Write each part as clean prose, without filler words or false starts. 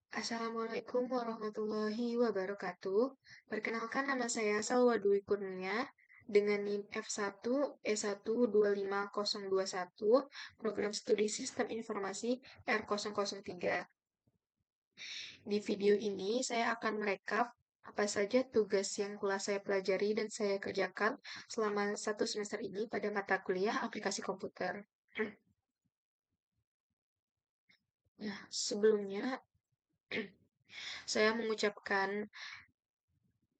Assalamualaikum warahmatullahi wabarakatuh. Perkenalkan nama saya Salwa Dwi Kurnia dengan NIM F1E12521 Program Studi Sistem Informasi R003. Di video ini saya akan merekap apa saja tugas yang telah saya pelajari dan saya kerjakan selama satu semester ini pada mata kuliah aplikasi komputer. Nah, sebelumnya saya mengucapkan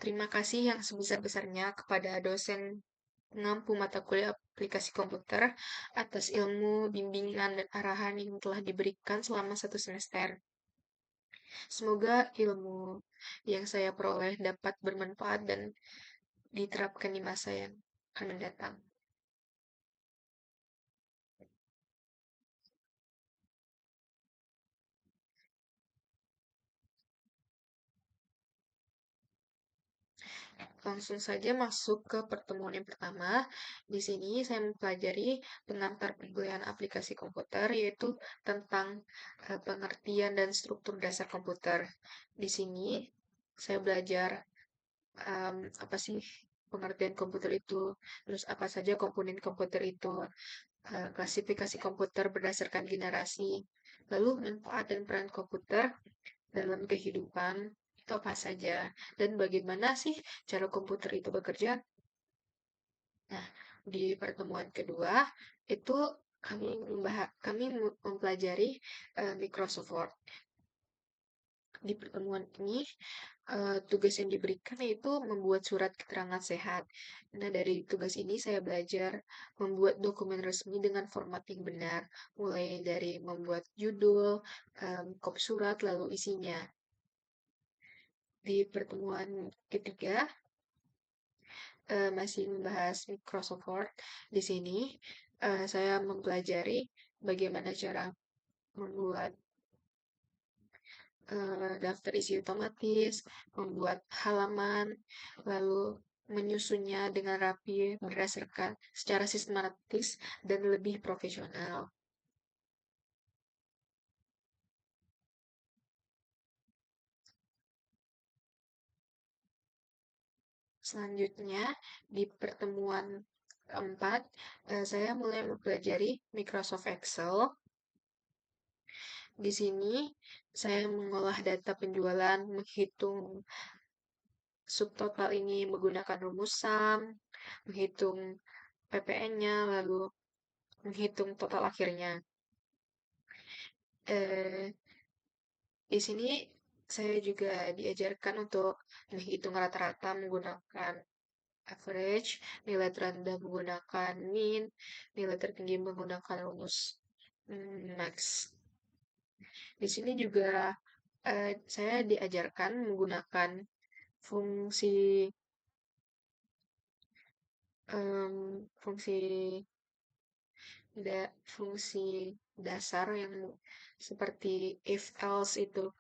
terima kasih yang sebesar-besarnya kepada dosen pengampu mata kuliah aplikasi komputer atas ilmu, bimbingan, dan arahan yang telah diberikan selama satu semester. Semoga ilmu yang saya peroleh dapat bermanfaat dan diterapkan di masa yang akan mendatang. Langsung saja masuk ke pertemuan yang pertama. Di sini saya mempelajari pengantar perkuliahan aplikasi komputer, yaitu tentang pengertian dan struktur dasar komputer. Di sini saya belajar apa sih pengertian komputer itu, terus apa saja komponen komputer itu, klasifikasi komputer berdasarkan generasi, lalu manfaat dan peran komputer dalam kehidupan itu apa saja, dan bagaimana sih cara komputer itu bekerja. Nah, di pertemuan kedua itu kami mempelajari Microsoft Word. Di pertemuan ini, tugas yang diberikan yaitu membuat surat keterangan sehat. Nah, dari tugas ini saya belajar membuat dokumen resmi dengan format yang benar, mulai dari membuat judul, kop surat, lalu isinya. Di pertemuan ketiga, masih membahas Microsoft Word. Di sini, saya mempelajari bagaimana cara membuat daftar isi otomatis, membuat halaman, lalu menyusunnya dengan rapi berdasarkan secara sistematis dan lebih profesional. Selanjutnya, di pertemuan keempat, saya mulai mempelajari Microsoft Excel. Di sini, saya mengolah data penjualan, menghitung subtotal ini menggunakan rumus SUM, menghitung PPN-nya, lalu menghitung total akhirnya. Eh, di sini saya juga diajarkan untuk menghitung rata-rata menggunakan average, nilai terendah menggunakan mean, nilai tertinggi menggunakan rumus max. Di sini juga saya diajarkan menggunakan fungsi fungsi fungsi dasar yang seperti if else itu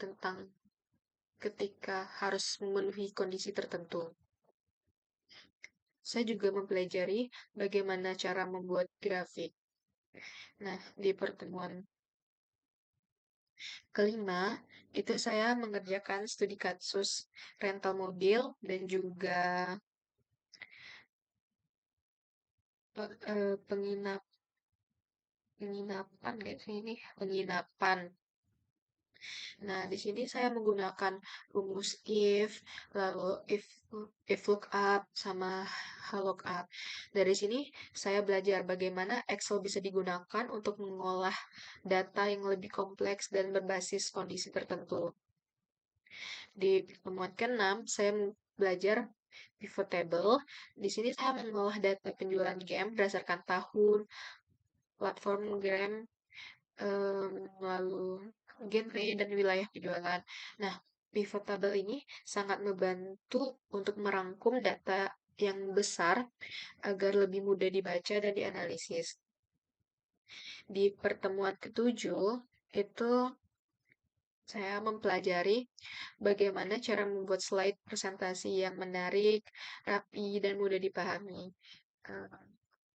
tentang ketika harus memenuhi kondisi tertentu. Saya juga mempelajari bagaimana cara membuat grafik. Nah, di pertemuan kelima, itu saya mengerjakan studi kasus rental mobil dan juga penginapan kayak ini, penginapan. Nah, di sini saya menggunakan rumus if, lalu if lookup sama lookup. Dari sini saya belajar bagaimana Excel bisa digunakan untuk mengolah data yang lebih kompleks dan berbasis kondisi tertentu. Di pertemuan ke-6, saya belajar pivot table. Di sini saya mengolah data penjualan game berdasarkan tahun, platform game, lalu genre dan wilayah penjualan. Nah, pivot table ini sangat membantu untuk merangkum data yang besar agar lebih mudah dibaca dan dianalisis. Di pertemuan ketujuh, itu saya mempelajari bagaimana cara membuat slide presentasi yang menarik, rapi, dan mudah dipahami. Eh,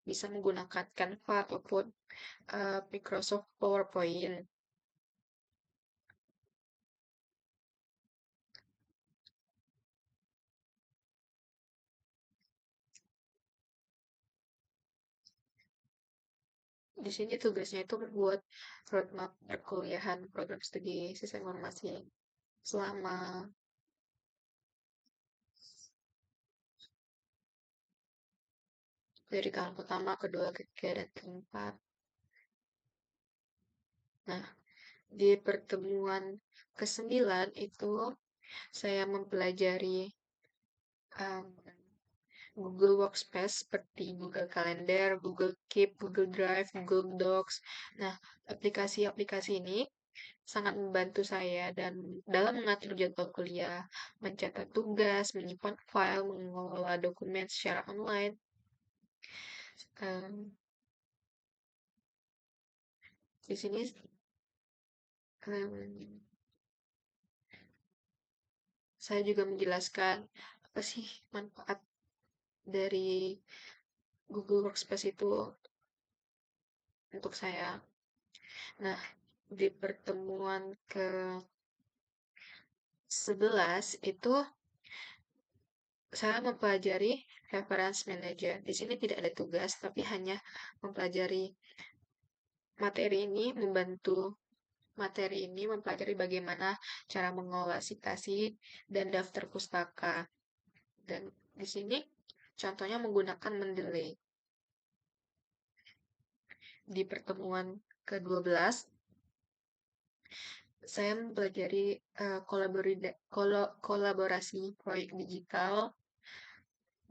Bisa menggunakan Canva ataupun Microsoft PowerPoint. Di sini tugasnya itu membuat roadmap perkuliahan program studi sistem informasi selama dari tahun pertama, kedua, ketiga, dan keempat. Nah, di pertemuan ke-9 itu saya mempelajari um, Google Workspace seperti Google Calendar, Google Keep, Google Drive, Google Docs. Nah, aplikasi-aplikasi ini sangat membantu saya dan dalam mengatur jadwal kuliah, mencatat tugas, menyimpan file, mengelola dokumen secara online. Em, di sini em, saya juga menjelaskan apa sih manfaat dari Google Workspace itu untuk saya. Nah, di pertemuan ke-11 itu saya mempelajari reference manager. Di sini tidak ada tugas, tapi hanya mempelajari materi ini membantu materi ini mempelajari bagaimana cara mengelola citasi dan daftar pustaka. Dan di sini contohnya menggunakan Mendeley. Di pertemuan ke-12 saya mempelajari kolaborasi proyek digital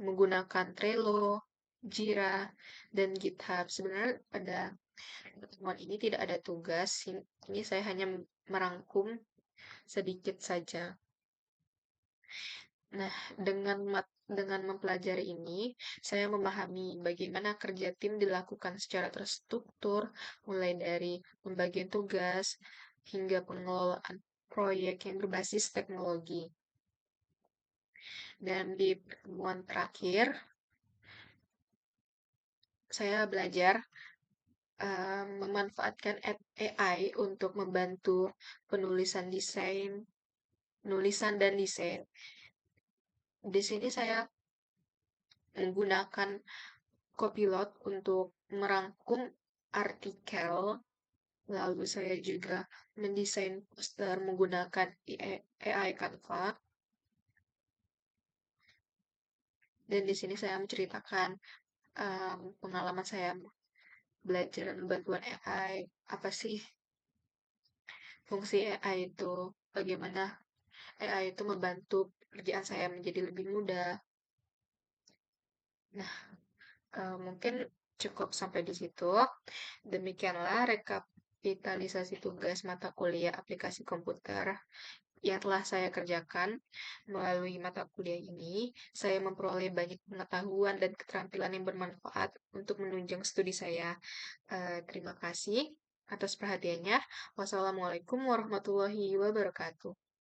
menggunakan Trello, Jira, dan GitHub. Sebenarnya pada pertemuan ini tidak ada tugas. Ini saya hanya merangkum sedikit saja. Nah, dengan mempelajari ini, saya memahami bagaimana kerja tim dilakukan secara terstruktur, mulai dari pembagian tugas hingga pengelolaan proyek yang berbasis teknologi. Dan di pertemuan terakhir, saya belajar memanfaatkan AI untuk membantu penulisan dan desain. Di sini saya menggunakan Copilot untuk merangkum artikel, lalu saya juga mendesain poster menggunakan AI Canva, dan di sini saya menceritakan pengalaman saya belajar bantuan AI, apa sih fungsi AI itu, bagaimana AI itu membantu pekerjaan saya menjadi lebih mudah. Nah, mungkin cukup sampai di situ. Demikianlah rekapitalisasi tugas mata kuliah aplikasi komputer yang telah saya kerjakan melalui mata kuliah ini. Saya memperoleh banyak pengetahuan dan keterampilan yang bermanfaat untuk menunjang studi saya. Terima kasih atas perhatiannya. Wassalamualaikum warahmatullahi wabarakatuh.